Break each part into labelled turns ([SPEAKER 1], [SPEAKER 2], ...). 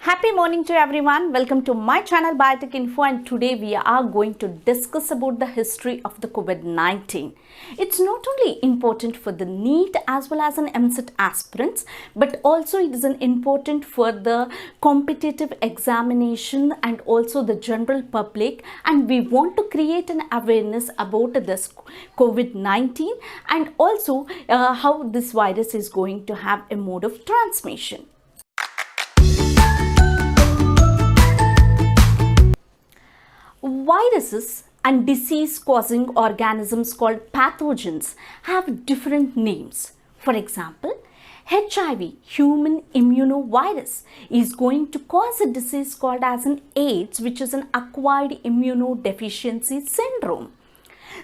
[SPEAKER 1] Happy morning to everyone. Welcome to my channel Biotech Info, and today we are going to discuss about the history of the COVID-19. It's not only important for the NEET as well as an MCET aspirants, but also it is important for the competitive examination and also the general public, and we want to create an awareness about this COVID-19 and also how this virus is going to have a mode of transmission. Viruses and disease-causing organisms called pathogens have different names. For example, HIV, human immunovirus, is going to cause a disease called as an AIDS, which is an acquired immunodeficiency syndrome.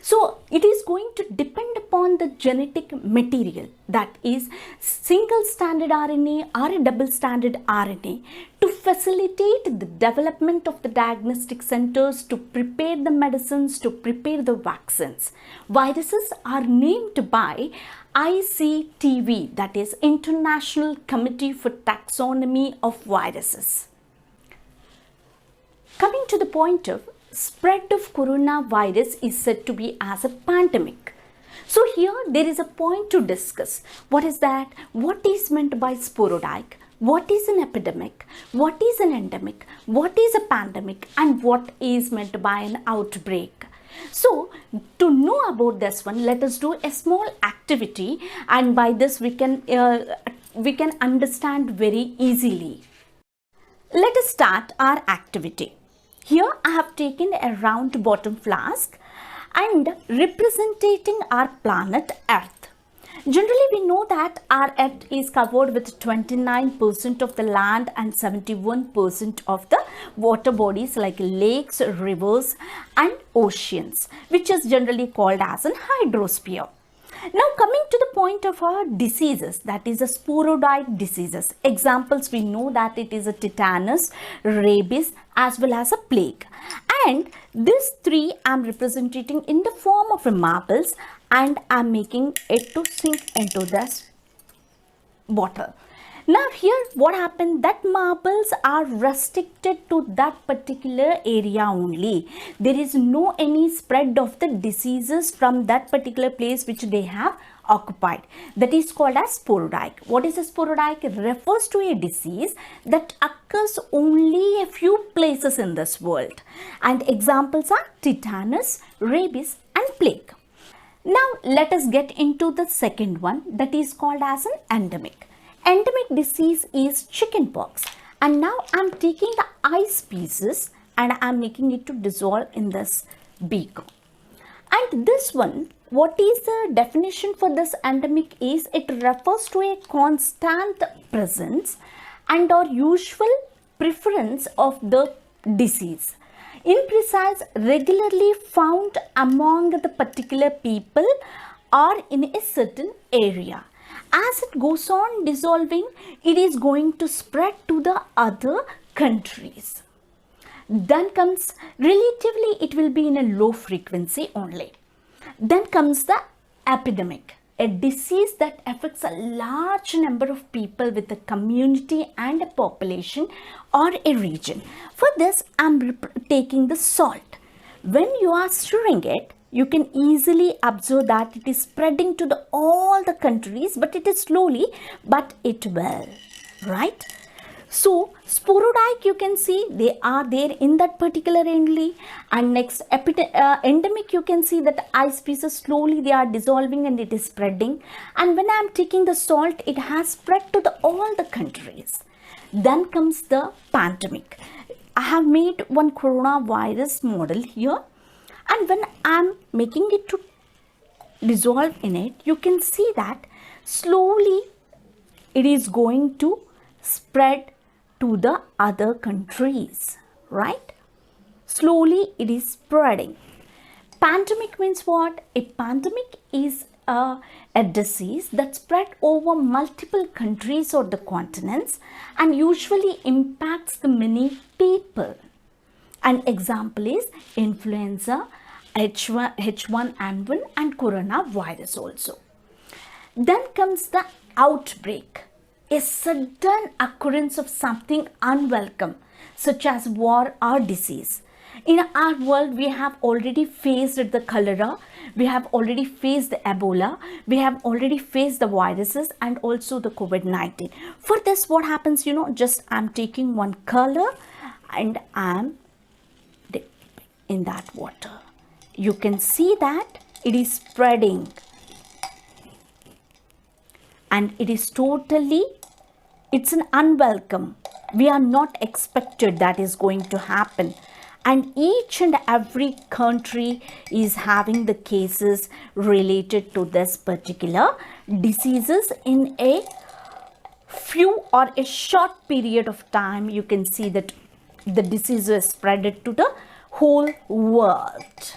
[SPEAKER 1] So it is going to depend upon the genetic material, that is single stranded RNA or a double stranded RNA, to facilitate the development of the diagnostic centers to prepare the medicines, to prepare the vaccines. Viruses are named by ICTV, that is International Committee for Taxonomy of Viruses. Coming to the point of spread of coronavirus is said to be as a pandemic. So here there is a point to discuss. What is that? What is meant by sporadic? What is an epidemic? What is an endemic? What is a pandemic? And what is meant by an outbreak? So to know about this one, let us do a small activity, and by this we can understand very easily. Let us start our activity. Here I have taken a round bottom flask and representing our planet Earth. Generally we know that our Earth is covered with 29% of the land and 71% of the water bodies like lakes, rivers and oceans, which is generally called as an hydrosphere. Now coming to the point of our diseases, that is a sporadic diseases. Examples, we know that it is a tetanus, rabies as well as a plague. And these three I am representing in the form of a marbles, and I am making it to sink into this bottle. Now here what happened, that marbles are restricted to that particular area only. There is no any spread of the diseases from that particular place which they have occupied. That is called as sporadic. What is a sporadic? It refers to a disease that occurs only a few places in this world. And examples are tetanus, rabies and plague. Now let us get into the second one, that is called as an endemic. Endemic disease is chickenpox, and now I am taking the ice pieces and I am making it to dissolve in this beaker. And this one, what is the definition for this endemic is, it refers to a constant presence and or usual preference of the disease, imprecise, regularly found among the particular people or in a certain area. As it goes on dissolving, it is going to spread to the other countries. Then comes, relatively it will be in a low frequency only. Then comes the epidemic, a disease that affects a large number of people with a community and a population or a region. For this, I am taking the salt. When you are stirring it, you can easily observe that it is spreading to all the countries, but it is slowly, but it will, right? So sporadic, you can see they are there in that particular only. And next endemic, you can see that ice pieces slowly they are dissolving and it is spreading. And when I am taking the salt, it has spread to all the countries. Then comes the pandemic. I have made one coronavirus model here. And when I am making it to dissolve in it, you can see that slowly it is going to spread to the other countries, right? Slowly it is spreading. Pandemic means what? A pandemic is a disease that spread over multiple countries or the continents and usually impacts the many people. An example is influenza, H1N1 and coronavirus also. Then comes the outbreak. a sudden occurrence of something unwelcome, such as war or disease. In our world, we have already faced the cholera, we have already faced the Ebola, we have already faced the viruses and also the COVID-19. For this, what happens, just I'm taking one color and I'm dipping in that water. You can see that it is spreading and it is it's an unwelcome. We are not expected that is going to happen. And each and every country is having the cases related to this particular diseases in a few or a short period of time. You can see that the disease is spread to the whole world.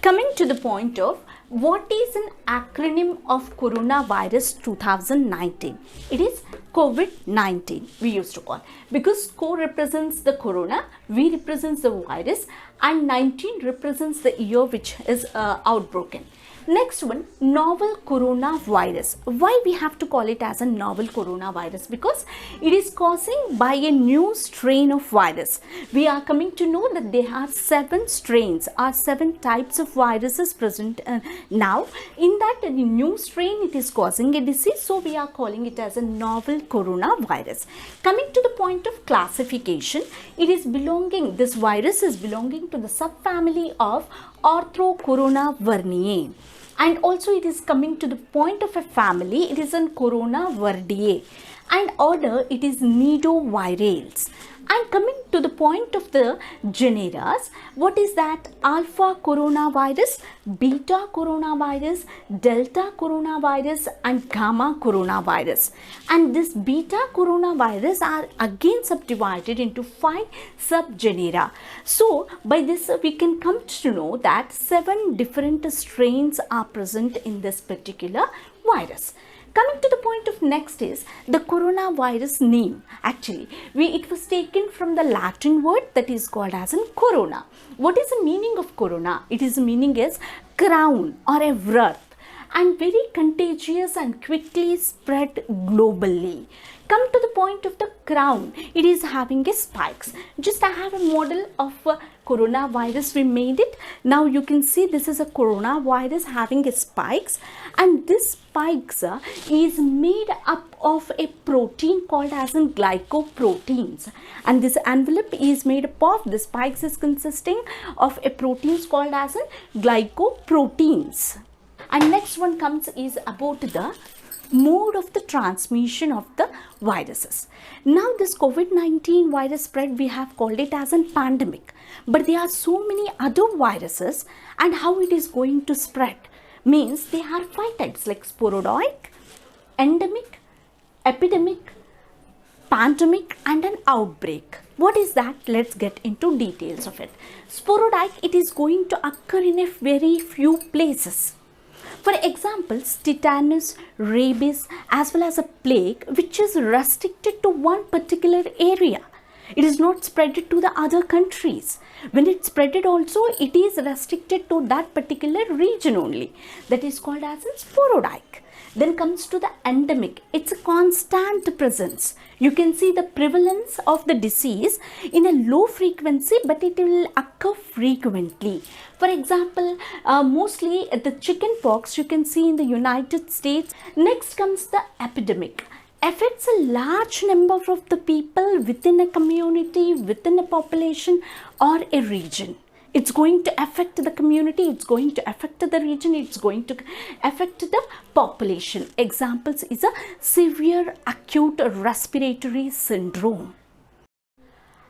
[SPEAKER 1] Coming to the point of what is an acronym of coronavirus 2019? It is COVID-19 we used to call, because CO represents the corona, V represents the virus and 19 represents the year which is outbroken. Next one, novel coronavirus. Why we have to call it as a novel coronavirus? Because it is causing by a new strain of virus. We are coming to know that there are 7 strains or 7 types of viruses present now. In that new strain, it is causing a disease. So we are calling it as a novel coronavirus. Coming to the point of classification, this virus is belonging to the subfamily of Orthocoronavirinae. And also it is coming to the point of a family, it is in Coronaviridae, and order it is Nidovirales. And coming to the point of the genera, what is that? Alpha coronavirus, beta coronavirus, delta coronavirus and gamma coronavirus. And this beta coronavirus are again subdivided into 5 subgenera. So by this we can come to know that 7 different strains are present in this particular virus. Coming to the point of next is the coronavirus name. Actually, it was taken from the Latin word that is called as in corona. What is the meaning of corona? It is meaning is crown or a wreath, and very contagious and quickly spread globally. Come to the point of the crown. It is having a spikes. Just I have a model of coronavirus. We made it. Now you can see this is a coronavirus having a spikes, and this spikes is made up of a protein called as in glycoproteins, and this envelope is made up of the spikes is consisting of a proteins called as in glycoproteins. And next one comes is about the mode of the transmission of the viruses. Now this COVID-19 virus spread, we have called it as a pandemic, but there are so many other viruses, and how it is going to spread means they are 5 types like sporadic, endemic, epidemic, pandemic and an outbreak. What is that? Let's get into details of it. Sporadic, it is going to occur in a very few places. For example, tetanus, rabies as well as a plague, which is restricted to one particular area. It is not spread to the other countries. When it's spread also, it is restricted to that particular region only. That is called as a sporadic. Then comes to the endemic. It's a constant presence. You can see the prevalence of the disease in a low frequency, but it will occur frequently. For example, mostly the chicken pox you can see in the United States. Next comes the epidemic. Affects a large number of the people within a community, within a population or a region. It's going to affect the community, it's going to affect the region, it's going to affect the population. Examples is a severe acute respiratory syndrome.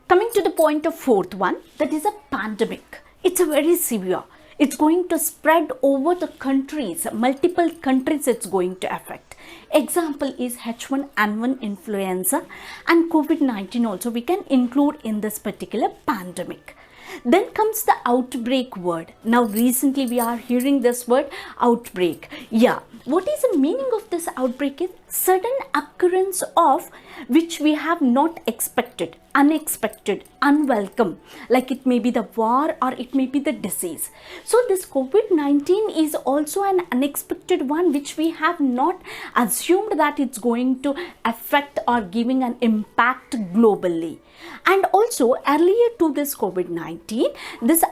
[SPEAKER 1] Coming to the point of 4th one, that is a pandemic. It's a very severe. It's going to spread over the countries, multiple countries it's going to affect. Example is H1N1 influenza and COVID-19 also we can include in this particular pandemic. Then comes the outbreak word. Now recently we are hearing this word outbreak. Yeah, what is the meaning of this outbreak? Is sudden occurrence of which we have not expected, unexpected, unwelcome, like it may be the war or it may be the disease. So this COVID-19 is also an unexpected one which we have not assumed that it's going to affect or giving an impact globally. And also earlier to this COVID-19, this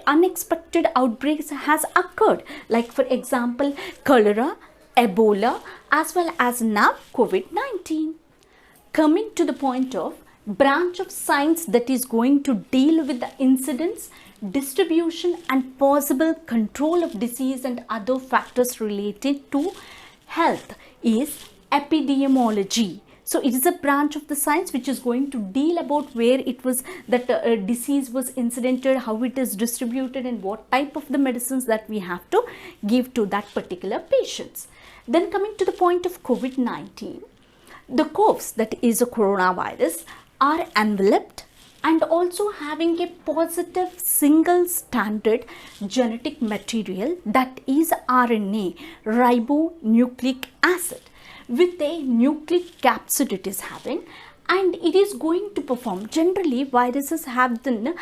[SPEAKER 1] unexpected outbreaks has occurred, like for example cholera, Ebola, as well as now COVID-19. Coming to the point of branch of science that is going to deal with the incidence, distribution and possible control of disease and other factors related to health is epidemiology. So it is a branch of the science which is going to deal about where it was that disease was incidented, how it is distributed and what type of the medicines that we have to give to that particular patients. Then coming to the point of COVID-19, the COVs, that is a coronavirus, are enveloped and also having a positive single stranded genetic material, that is RNA, ribonucleic acid, with a nucleic capsid it is having, and it is going to perform. Generally viruses have the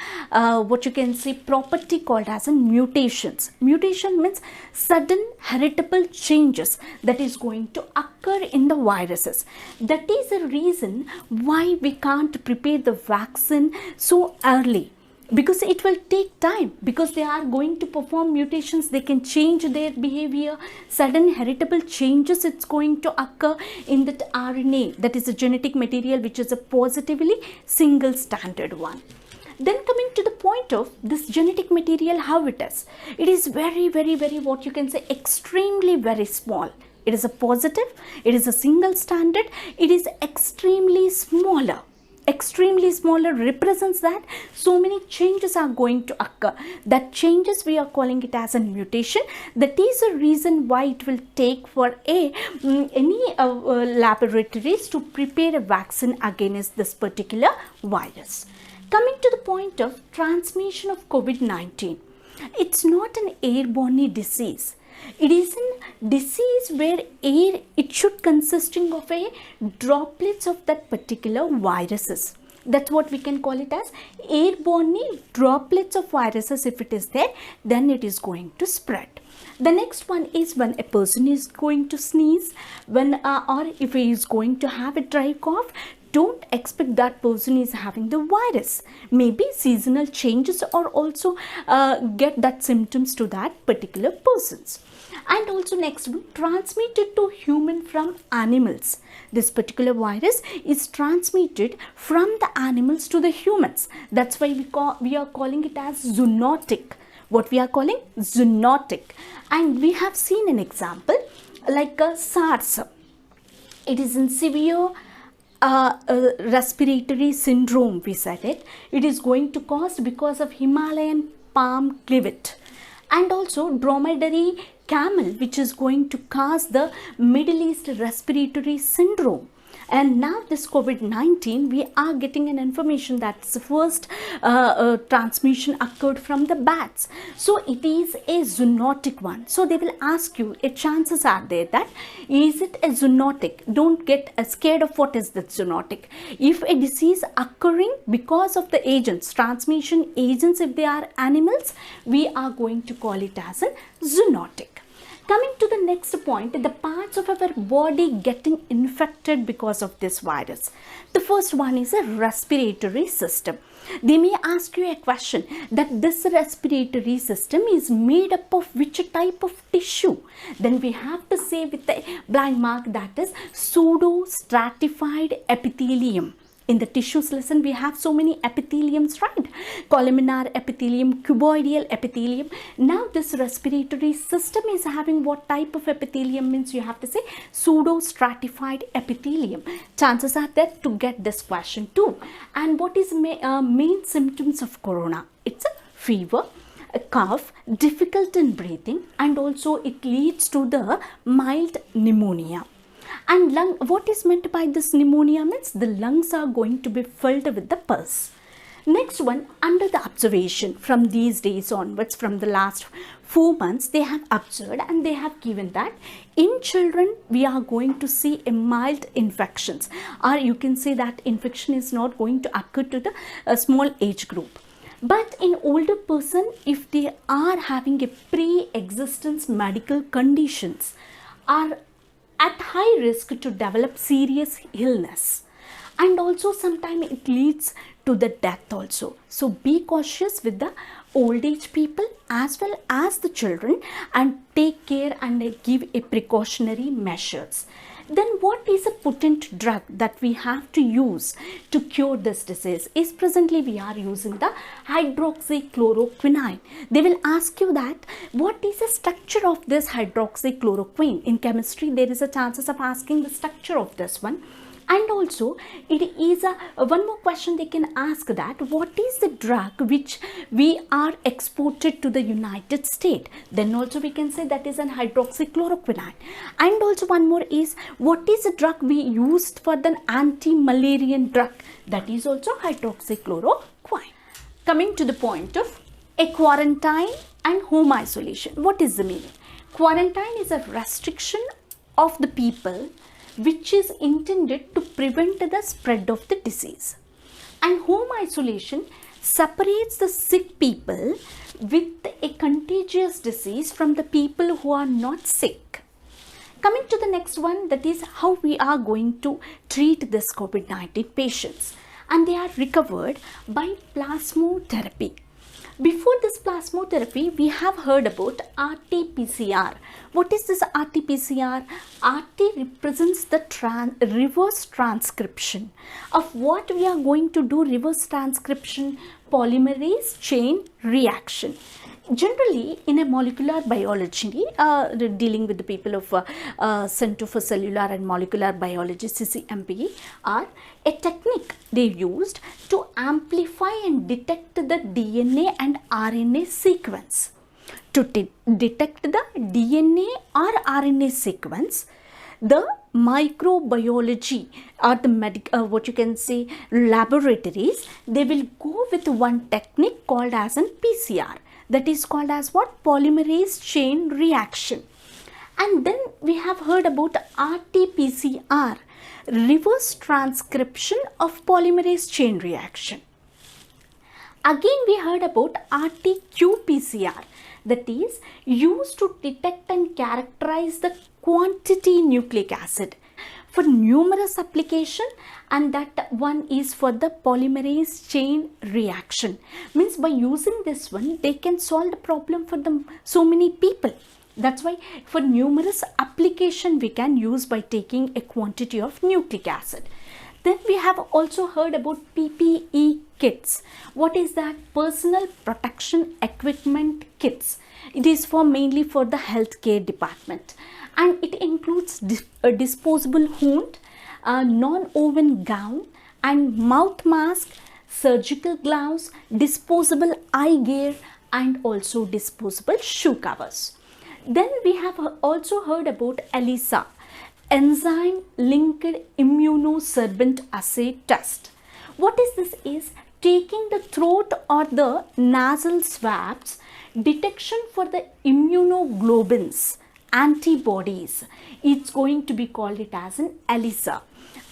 [SPEAKER 1] what you can say property called as mutations. Mutation means sudden heritable changes that is going to occur in the viruses. That is the reason why we can't prepare the vaccine so early, because it will take time, because they are going to perform mutations, they can change their behavior, sudden heritable changes it's going to occur in that RNA, that is a genetic material which is a positively single stranded one. Then coming to the point of this genetic material, how it is very what you can say extremely very small. It is a positive, it is a single stranded, it is extremely smaller represents that so many changes are going to occur. That changes we are calling it as a mutation. That is a reason why it will take for any laboratories to prepare a vaccine against this particular virus. Coming to the point of transmission of COVID-19, it's not an airborne disease. It is a disease where it should consisting of a droplets of that particular viruses. That's what we can call it as airborne droplets of viruses. If it is there, then it is going to spread. The next one is when a person is going to sneeze, when or if he is going to have a dry cough, don't expect that person is having the virus. Maybe seasonal changes or also get that symptoms to that particular persons. And also next one, transmitted to human from animals. This particular virus is transmitted from the animals to the humans. That's why we are calling it as zoonotic. What we are calling zoonotic. And we have seen an example like SARS. It is in severe respiratory syndrome, we said it. It is going to cause because of Himalayan palm civet, and also dromedary camel, which is going to cause the Middle East respiratory syndrome. And now this COVID-19, we are getting an information that the first transmission occurred from the bats. So it is a zoonotic one. So they will ask you, chances are there that is it a zoonotic? Don't get scared of what is the zoonotic. If a disease occurring because of the agents, transmission agents, if they are animals, we are going to call it as a zoonotic. Coming to the next point, the parts of our body getting infected because of this virus. The first one is a respiratory system. They may ask you a question that this respiratory system is made up of which type of tissue. Then we have to say with the blind mark that is pseudo-stratified epithelium. In the tissues lesson, we have so many epitheliums, right? Columnar epithelium, cuboidal epithelium. Now this respiratory system is having what type of epithelium? Means you have to say pseudo-stratified epithelium. Chances are there to get this question too. And what is main symptoms of corona? It's a fever, a cough, difficult in breathing, and also it leads to the mild pneumonia. And what is meant by this pneumonia means the lungs are going to be filled with the pus. Next one, under the observation from these days onwards, from the last 4 months, they have observed and they have given that in children we are going to see a mild infections, or you can say that infection is not going to occur to the small age group. But in older person, if they are having a pre-existence medical conditions, are at high risk to develop serious illness, and also sometimes it leads to the death also. So be cautious with the old age people as well as the children, and take care and give a precautionary measures. Then what is a potent drug that we have to use to cure this disease? Is presently we are using the hydroxychloroquine. They will ask you that what is the structure of this hydroxychloroquine. In chemistry there is a chances of asking the structure of this one. And also it is one more question they can ask, that what is the drug which we are exported to the United States? Then also we can say that is an hydroxychloroquine. And also one more is, what is the drug we used for the anti-malarian drug? That is also hydroxychloroquine. Coming to the point of a quarantine and home isolation. What is the meaning? Quarantine is a restriction of the people which is intended to prevent the spread of the disease. And home isolation separates the sick people with a contagious disease from the people who are not sick. Coming to the next one, that is how we are going to treat this COVID-19 patients. And they are recovered by plasmotherapy. Before this plasmotherapy, we have heard about RT-PCR. What is this RT-PCR? RT represents the reverse transcription of what we are going to do. Reverse transcription, polymerase chain reaction. Generally, in a molecular biology, dealing with the people of Center for Cellular and Molecular Biology, CCMB, are a technique they used to amplify and detect the DNA and RNA sequence. To detect the DNA or RNA sequence, the microbiology or the what you can say laboratories, they will go with one technique called as an PCR. That is called as what? Polymerase chain reaction. And then we have heard about RT-PCR, reverse transcription of polymerase chain reaction. Again we heard about RT-qPCR, that is used to detect and characterize the quantity nucleic acid for numerous application, and that one is for the polymerase chain reaction. Means by using this one they can solve the problem for so many people. That's why for numerous application we can use by taking a quantity of nucleic acid. Then we have also heard about PPE kits. What is that? Personal protection equipment kits. It is mainly for the healthcare department, and it includes a disposable hood, a non-woven gown and mouth mask, surgical gloves, disposable eye gear and also disposable shoe covers. Then we have also heard about ELISA, enzyme linked immunosorbent assay test. What is this? Is taking the throat or the nasal swabs, detection for the immunoglobulins, antibodies. It's going to be called it as an ELISA.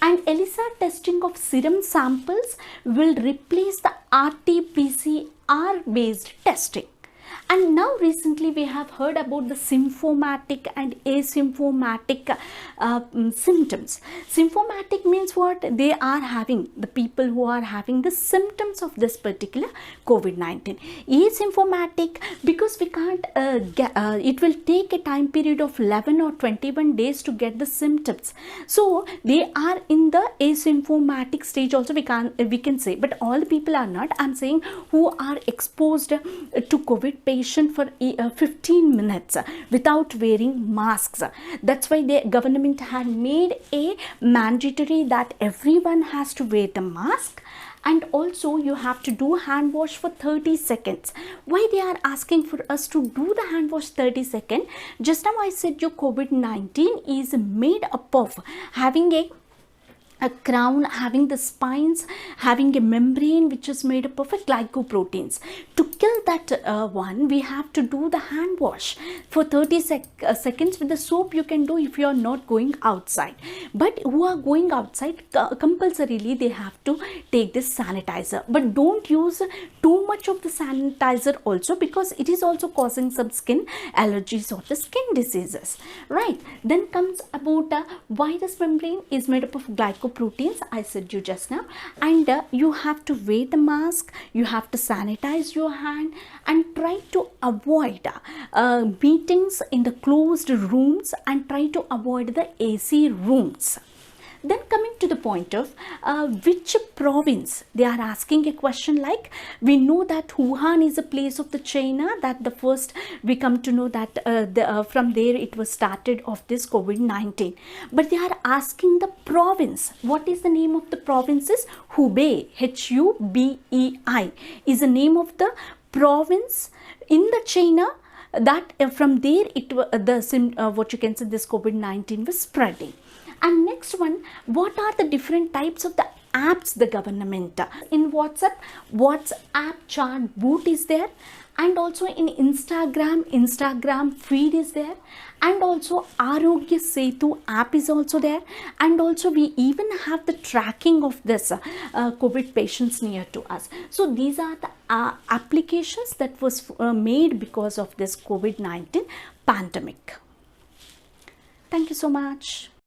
[SPEAKER 1] And ELISA testing of serum samples will replace the RT-PCR based testing. And now recently we have heard about the symptomatic and asymptomatic symptoms. Symptomatic means what? They are having, the people who are having the symptoms of this particular COVID-19. Asymptomatic because we can't it will take a time period of 11 or 21 days to get the symptoms. So they are in the asymptomatic stage also, we can say, but all the people are not. I'm saying who are exposed to COVID patient for 15 minutes without wearing masks. That's why the government had made a mandatory that everyone has to wear the mask, and also you have to do hand wash for 30 seconds. Why they are asking for us to do the hand wash 30 seconds? Just now I said your COVID-19 is made up of having a a crown having the spines, having a membrane which is made up of glycoproteins. To kill that one, we have to do the hand wash for 30 seconds with the soap. You can do if you are not going outside, but who are going outside, compulsorily they have to take this sanitizer. But don't use too much of the sanitizer also, because it is also causing some skin allergies or the skin diseases, right? Then comes about why this membrane is made up of glycoproteins. I said you just now, and you have to wear the mask, you have to sanitize your hand, and try to avoid meetings in the closed rooms, and try to avoid the AC rooms. Then coming to the point of which province, they are asking a question like, we know that Wuhan is a place of the China, that the first we come to know that from there it was started of this COVID-19. But they are asking the province. What is the name of the provinces? Hubei, Hubei is the name of the province in the China, that from there it what you can say, this COVID-19 was spreading. And next one, what are the different types of the apps the government? In WhatsApp chat boot is there, and also in Instagram feed is there, and also Arogya Setu app is also there, and also we even have the tracking of this COVID patients near to us. So these are the applications that was made because of this COVID-19 pandemic. Thank you so much.